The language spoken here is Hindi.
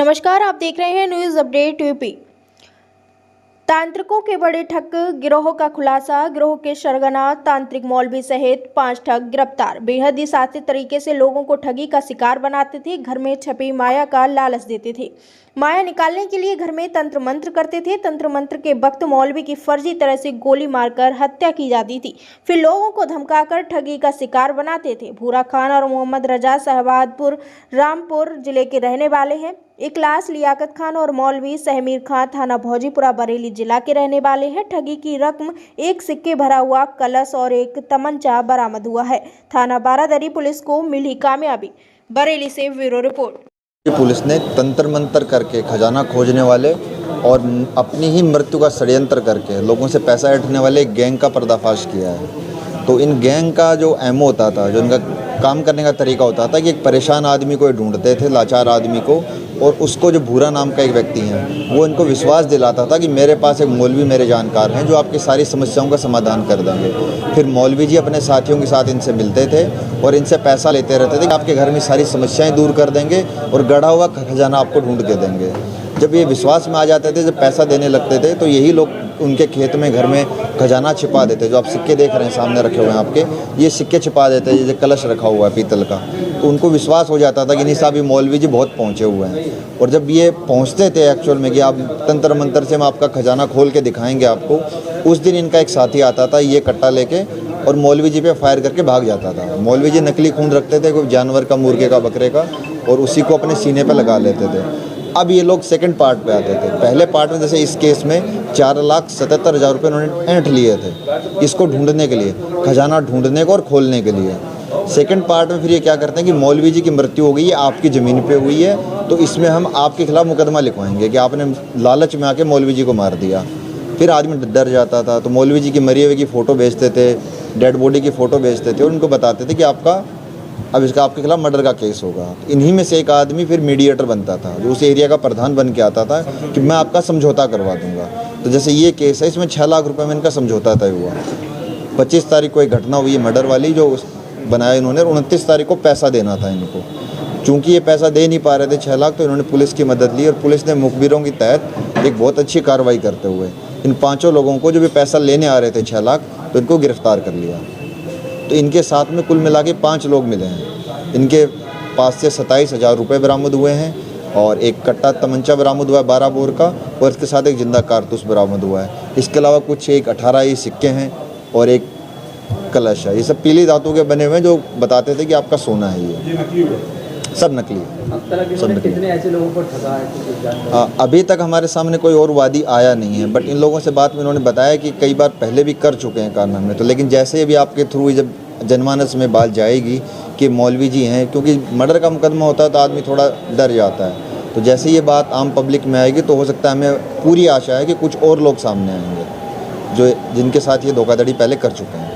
नमस्कार, आप देख रहे हैं न्यूज़ अपडेट यूपी। तांत्रिकों के बड़े ठग गिरोह का खुलासा। गिरोह के सरगना तांत्रिक मौलवी सहित 5 ठग गिरफ्तार। बेहद ही साथी तरीके से लोगों को ठगी का शिकार बनाते थे। घर में छपी माया का लालच देते थे। माया निकालने के लिए घर में तंत्र मंत्र करते थे। तंत्र मंत्र के वक्त मौलवी की फर्जी तरह से गोली मारकर हत्या की जाती थी। फिर लोगों को धमकाकर ठगी का शिकार बनाते थे। भूरा खान और मोहम्मद रजा शहबाजपुर रामपुर जिले के रहने वाले हैं। इखलास लियाकत खान और मौलवी सहमीर खान थाना भौजीपुरा बरेली जिला के रहने वाले हैं। ठगी की रकम एक सिक्के भरा हुआ कलश और एक तमंचा बरामद हुआ है। थाना बारादरी पुलिस को मिली कामयाबी। बरेली से ब्यूरो रिपोर्ट। पुलिस ने तंत्र मंत्र करके खजाना खोजने वाले और अपनी ही मृत्यु का षड्यंत्र करके लोगों से पैसा ऐंठने वाले एक गैंग का पर्दाफाश किया है। तो इन गैंग का जो एमओ होता था, जो इनका काम करने का तरीका होता था कि एक परेशान आदमी को ढूंढते थे, लाचार आदमी को, और उसको जो भूरा नाम का एक व्यक्ति है वो इनको विश्वास दिलाता था कि मेरे पास एक मौलवी मेरे जानकार हैं जो आपकी सारी समस्याओं का समाधान कर देंगे। फिर मौलवी जी अपने साथियों के साथ इनसे मिलते थे और इनसे पैसा लेते रहते थे कि आपके घर में सारी समस्याएं दूर कर देंगे और गढ़ा हुआ खजाना आपको ढूंढ के देंगे। जब ये विश्वास में आ जाते थे, जब पैसा देने लगते थे, तो यही लोग उनके खेत में, घर में खजाना छिपा देते। जो आप सिक्के देख रहे हैं सामने रखे हुए हैं आपके, ये सिक्के छिपा देते हैं। जैसे कलश रखा हुआ है पीतल का, तो उनको विश्वास हो जाता था कि नहीं साहब, ये मौलवी जी बहुत पहुँचे हुए हैं। और जब ये पहुँचते थे एक्चुअल में कि आप तंत्र मंत्र से हम आपका खजाना खोल के दिखाएंगे आपको, उस दिन इनका एक साथी आता था ये कट्टा लेके और मौलवी जी पे फायर करके भाग जाता था। मौलवी जी नकली खून रखते थे, कोई जानवर का, मुर्गे का, बकरे का, और उसी को अपने सीने पे लगा लेते थे। अब ये लोग सेकंड पार्ट पे आते थे। पहले पार्ट में जैसे इस केस में 4,77,000 रुपये उन्होंने ऐंठ लिए थे इसको ढूंढने के लिए, खजाना ढूंढने को और खोलने के लिए। सेकंड पार्ट में फिर ये क्या करते हैं कि मौलवी जी की मृत्यु हो गई है, आपकी ज़मीन पे हुई है, तो इसमें हम आपके खिलाफ मुकदमा लिखवाएंगे कि आपने लालच में आके मौलवी जी को मार दिया। फिर आदमी डर जाता था, तो मौलवी जी की मरी हुए की फ़ोटो भेजते थे, डेड बॉडी की फ़ोटो भेजते थे और उनको बताते थे कि अब इसका आपके खिलाफ मर्डर का केस होगा। इन्हीं में से एक आदमी फिर मीडिएटर बनता था, जो उस एरिया का प्रधान बन के आता था कि मैं आपका समझौता करवा दूंगा। तो जैसे ये केस है, इसमें 6 लाख रुपए में इनका समझौता तय हुआ। 25 तारीख को एक घटना हुई है मर्डर वाली, जो बनाया इन्होंने, और 29 तारीख को पैसा देना था इनको। चूँकि ये पैसा दे नहीं पा रहे थे 6 लाख, तो इन्होंने पुलिस की मदद ली और पुलिस ने मुखबिरों के तहत एक बहुत अच्छी कार्रवाई करते हुए इन 5 लोगों को, जो भी पैसा लेने आ रहे थे 6 लाख, तो इनको गिरफ्तार कर लिया। तो इनके साथ में कुल मिला के 5 लोग मिले हैं। इनके पास से 27,000 रुपये बरामद हुए हैं और एक कट्टा तमंचा बरामद हुआ है 12 बोर का, और इसके साथ एक जिंदा कारतूस बरामद हुआ है। इसके अलावा कुछ एक 18 सिक्के हैं और एक कलश है। ये सब पीली धातु के बने हुए हैं, जो बताते थे कि आपका सोना है। ये सब नकली है, सब नकली। कितने ऐसे लोगों को ठगा है? अभी तक हमारे सामने कोई और वादी आया नहीं है, बट इन लोगों से बात में इन्होंने बताया कि कई बार पहले भी कर चुके हैं कारनामे। तो लेकिन जैसे भी आपके थ्रू जब जनमानस में बात जाएगी कि मौलवी जी हैं, क्योंकि मर्डर का मुकदमा होता है तो आदमी थोड़ा डर जाता है, तो जैसे ये बात आम पब्लिक में आएगी तो हो सकता है, हमें पूरी आशा है कि कुछ और लोग सामने आएंगे जो जिनके साथ ये धोखाधड़ी पहले कर चुके हैं।